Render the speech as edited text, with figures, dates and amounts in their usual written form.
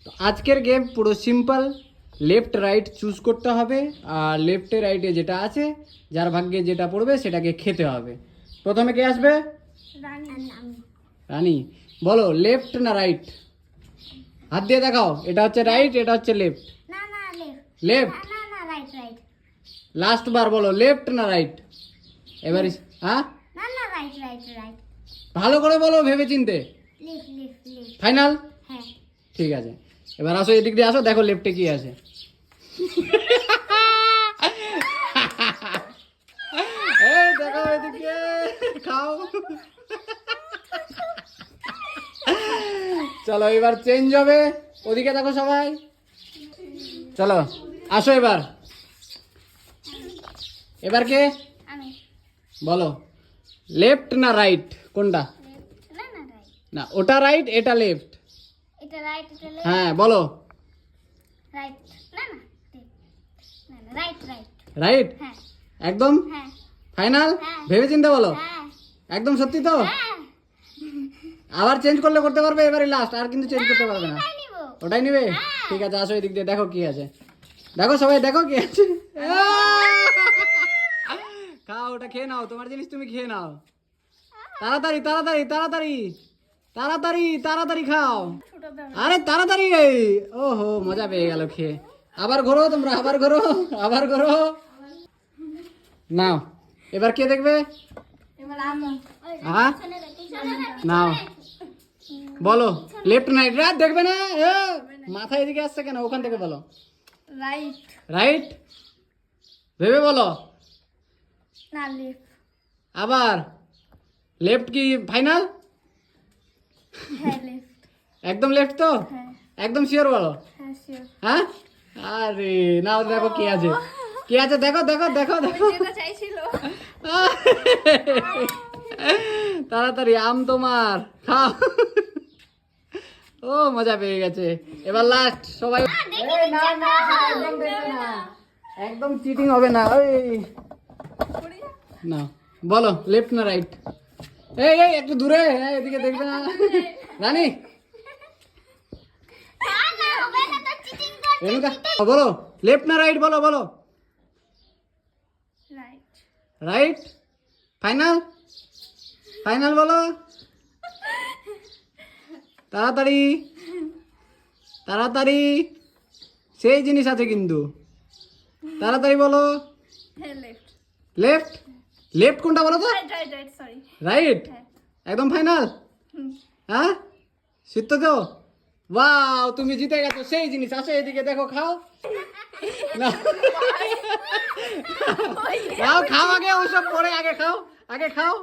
তো আজকের গেম পুরো সিম্পল, লেফট রাইট চুজ করতে হবে, আর লেফটে রাইটে যেটা আছে যার ভাগ্যে যেটা পড়বে সেটাকে খেতে হবে। প্রথমে কে আসবে? রানী। বলো লেফট না রাইট? হাত দিয়ে দেখাও, এটা হচ্ছে রাইট, এটা হচ্ছে লেফট। লেফট। লাস্ট বার বলো লেফট না রাইট? এবার হ্যাঁ, ভালো করে বলো, ভেবে চিনতে। ফাইনাল? ঠিক আছে, এবার আসো এদিক দিয়ে আসো, দেখো লেফটে কি আছে। এই দেখো এদিকে, খাও। চলো এবার চেঞ্জ হবে, ওদিকে দেখো সবাই। চলো আসো এবার। এবার কে? বলো লেফট না রাইট কোনটা? না ওটা রাইট, এটা লেফট। হ্যাঁ বলো। রাইট একদম ফাইনাল? ভেবে চিন্তে বলো, একদম সত্যি তো? আবার চেঞ্জ করলে করতে পারবে, এবারে লাস্ট, আর কিন্তু চেঞ্জ করতে পারবে না। ওটাই নিবে? ঠিক আছে আসো এদিক দিয়ে, দেখো কি আছে। দেখো সবাই দেখো কি আছে। খাও, ওটা খেয়ে নাও, তোমার জিনিস তুমি খেয়ে নাও। তাড়াতাড়ি তাড়াতাড়ি তাড়াতাড়ি তাড়াতাড়ি তাড়াতাড়ি খাও, আরে তাড়াতাড়ি। ওহো মজা পেয়ে গেল খেয়ে। আবার ঘোরো তোমরা, আবার ঘোরো, আবার ঘোরো। নাও এবার কে দেখবে? হ্যাঁ নাও বলো লেফট না রাইট? দেখবে না, মাথা এদিকে আসছে কেন? ওখান থেকে বলো। রাইট। রাইট ভেবে বলো। না লেফট। আবার লেফট কি ফাইনাল? হ্যাঁ লেফট। একদম লেফট তো? হ্যাঁ একদম শিওর বলো। হ্যাঁ শিওর। হ্যাঁ আরে নাও দেখো কি আছে, কি আছে দেখো দেখো দেখো দেখো। যেটা চাইছিল। তাড়াতাড়ি আম তোমার, খাও। ও মজা পেয়ে গেছে। এবার লাস্ট সবাই। এই, না না একদম দেখবে না, একদম চিটিং হবে না। ওই না বলো লেফট না রাইট? এই এই একটু দূরে, এদিকে দেখবে না। রানী রেণুকা বলো লেফট না রাইট? বলো বলো। রাইট। Right final? ফাইনাল বলো তাড়াতাড়ি তাড়াতাড়ি, সেই জিনিস আছে কিন্তু, তাড়াতাড়ি বলো। হ্যাঁ লেফট। লেফট? লেফট কোনটা বলো তো? Right right right sorry. Right একদম ফাইনাল? হ্যাঁ সত্য তো? ওয়াও তুমি জিতে গেছো, সেই জিনিস। আসো এদিকে দেখো, খাও। নাও খাও আগে, ওসব পরে, আগে খাও, আগে খাও।